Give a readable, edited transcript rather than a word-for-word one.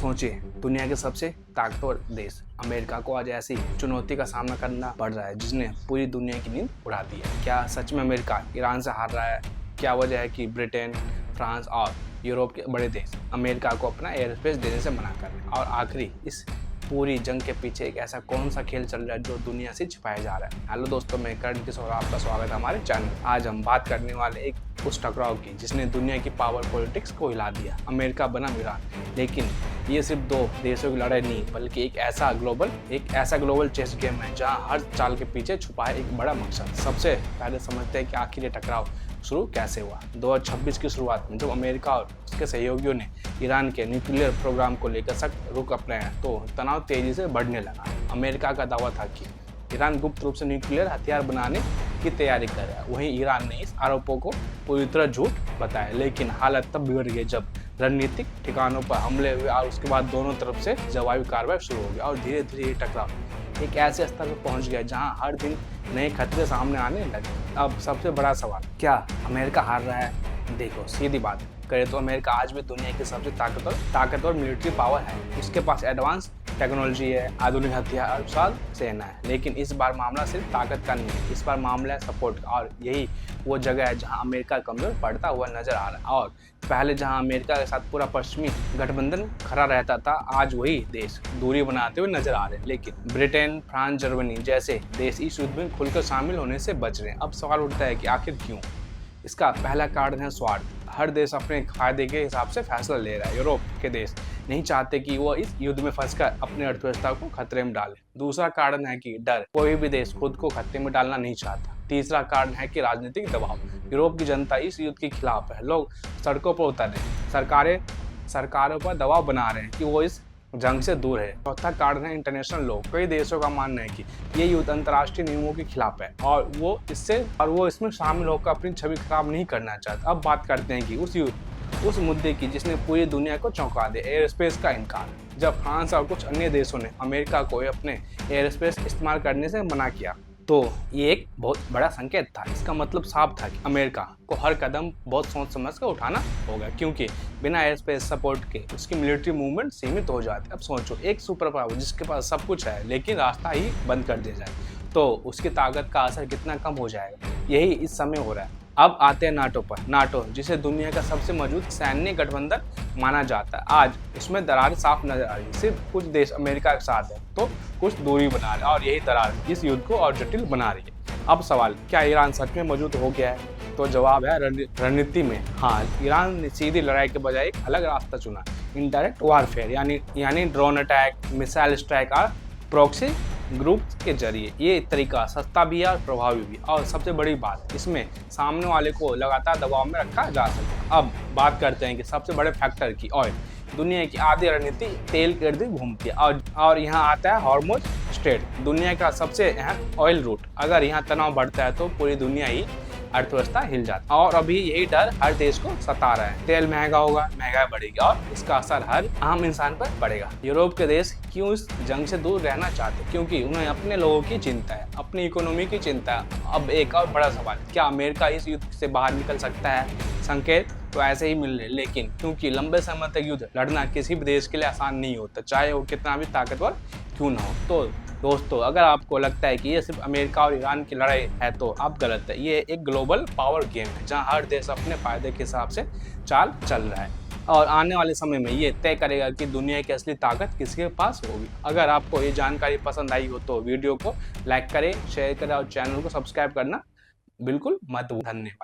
सोचिए, दुनिया के सबसे ताकतवर देश अमेरिका को आज ऐसी चुनौती का सामना करना पड़ रहा है जिसने पूरी दुनिया की नींद उड़ा दी है। क्या सच में अमेरिका ईरान से हार रहा है? क्या वजह है कि ब्रिटेन, फ्रांस और यूरोप के बड़े देश अमेरिका को अपना एयर स्पेस देने से मना कर रहे हैं? और आखिरी इस पूरी जंग के पीछे एक ऐसा कौन सा खेल चल रहा है जो दुनिया से छिपाया जा रहा है? हेलो दोस्तों, मैं करण किशोर, आपका स्वागत है हमारे चैनल। आज हम बात करने वाले एक उस टकराव की जिसने दुनिया की पावर पॉलिटिक्स को हिला दिया। अमेरिका बनाम ईरान। लेकिन ये सिर्फ दो देशों की लड़ाई नहीं, बल्कि एक ऐसा ग्लोबल चेस गेम है जहां हर चाल के पीछे छुपा है एक बड़ा मकसद। सबसे पहले समझते हैं कि आखिर ये टकराव शुरू कैसे हुआ। 2026 की शुरुआत में जब अमेरिका और उसके सहयोगियों ने ईरान के न्यूक्लियर प्रोग्राम को लेकर सख्त रुख अपनाया तो तनाव तेजी से बढ़ने लगा। अमेरिका का दावा था कि ईरान गुप्त रूप से न्यूक्लियर हथियार बनाने की तैयारी कर रहा है। वहीं ईरान ने इस आरोपों को पूरी तरह झूठ बताया। लेकिन हालत तब बिगड़ गई जब रणनीतिक ठिकानों पर हमले हुए और उसके बाद दोनों तरफ से जवाबी कार्रवाई शुरू हो गई और धीरे धीरे ये टकराव एक ऐसे स्तर पर पहुंच गया जहां हर दिन नए खतरे सामने आने लगे। अब सबसे बड़ा सवाल, क्या अमेरिका हार रहा है? देखो, सीधी बात करें तो अमेरिका आज भी दुनिया की सबसे ताकतवर मिलिट्री पावर है। उसके पास एडवांस टेक्नोलॉजी है, आधुनिक हथियार और विशाल सेना है। लेकिन इस बार मामला सिर्फ ताकत का नहीं है, इस बार मामला है सपोर्ट का। और यही वो जगह है जहां अमेरिका कमजोर पड़ता हुआ नजर आ रहा है। और पहले जहां अमेरिका के साथ पूरा पश्चिमी गठबंधन खड़ा रहता था, आज वही देश दूरी बनाते हुए नजर आ रहे हैं। लेकिन ब्रिटेन, फ्रांस, जर्मनी जैसे देश इस युद्ध में खुलकर शामिल होने से बच रहे हैं। अब सवाल उठता है कि आखिर क्यों? इसका पहला कारण है स्वार्थ। हर देश अपने फायदे के हिसाब से फैसला ले रहा है। यूरोप के देश नहीं चाहते कि वो इस युद्ध में फंसकर अपनी अर्थव्यवस्था को खतरे में डाले। दूसरा कारण है कि डर, कोई भी देश खुद को खतरे में डालना नहीं चाहता। तीसरा कारण है कि राजनीतिक दबाव। यूरोप की जनता इस युद्ध के खिलाफ है, लोग सड़कों पर उतर रहे हैं, सरकारों पर दबाव बना रहे हैं कि वो इस जंग से दूर है। चौथा कारण है इंटरनेशनल लोग। कई देशों का मानना है कि ये युद्ध अंतर्राष्ट्रीय नियमों के खिलाफ है और वो इसमें शामिल होकर अपनी छवि खराब नहीं करना चाहते। अब बात करते हैं कि उस मुद्दे की जिसने पूरी दुनिया को चौंका दिया, एयर स्पेस का इनकार। जब फ्रांस और कुछ अन्य देशों ने अमेरिका को अपने एयर स्पेस इस्तेमाल करने से मना किया तो ये एक बहुत बड़ा संकेत था। इसका मतलब साफ था कि अमेरिका को हर कदम बहुत सोच समझ कर उठाना होगा, क्योंकि बिना एयर स्पेस सपोर्ट के उसकी मिलिट्री मूवमेंट सीमित हो जाती है। अब सोचो, एक सुपर पावर जिसके पास सब कुछ है लेकिन रास्ता ही बंद कर दिया जाए तो उसकी ताकत का असर कितना कम हो जाएगा। यही इस समय हो रहा है। अब आते हैं नाटो पर। नाटो, जिसे दुनिया का सबसे मजबूत सैन्य गठबंधन माना जाता है, आज उसमें दरार साफ नजर आ रही है। सिर्फ कुछ देश अमेरिका के साथ है तो कुछ दूरी बना रहे हैं और यही दरार इस युद्ध को और जटिल बना रही है। अब सवाल, क्या ईरान सच में मौजूद हो गया है? तो जवाब है रणनीति में हाँ। ईरान ने सीधी लड़ाई के बजाय एक अलग रास्ता चुना, इनडायरेक्ट वारफेयर, यानी ड्रोन अटैक, मिसाइल स्ट्राइक और प्रॉक्सी ग्रुप के जरिए। ये तरीका सस्ता भी है और प्रभावी भी। और सबसे बड़ी बात, इसमें सामने वाले को लगातार दबाव में रखा जा सकता है। अब बात करते हैं कि सबसे बड़े फैक्टर की, ऑयल। दुनिया की आधी रणनीति तेल के इर्द घूमती है और यहाँ आता है हॉर्मुज स्ट्रेट, दुनिया का सबसे अहम ऑयल रूट। अगर यहाँ तनाव बढ़ता है तो पूरी दुनिया ही अर्थव्यवस्था हिल जाती है। और अभी यही डर हर देश को सता रहा है। तेल महंगा होगा, महंगाई बढ़ेगी और इसका असर हर आम इंसान पर पड़ेगा। यूरोप के देश क्यों इस जंग से दूर रहना चाहते? क्योंकि उन्हें अपने लोगों की चिंता है, अपनी इकोनॉमी की चिंता है। अब एक और बड़ा सवाल, क्या अमेरिका इस युद्ध से बाहर निकल सकता है? संकेत तो ऐसे ही मिल रहे, लेकिन क्योंकि लंबे समय तक युद्ध लड़ना किसी भी देश के लिए आसान नहीं होता, चाहे वो कितना भी ताकतवर क्यों ना हो। तो दोस्तों, अगर आपको लगता है कि ये सिर्फ अमेरिका और ईरान की लड़ाई है तो आप गलत है। ये एक ग्लोबल पावर गेम है जहां हर देश अपने फायदे के हिसाब से चाल चल रहा है और आने वाले समय में ये तय करेगा कि दुनिया की असली ताकत किसके पास होगी। अगर आपको ये जानकारी पसंद आई हो तो वीडियो को लाइक करें, शेयर करें और चैनल को सब्सक्राइब करना बिल्कुल मत भूलिए। धन्यवाद।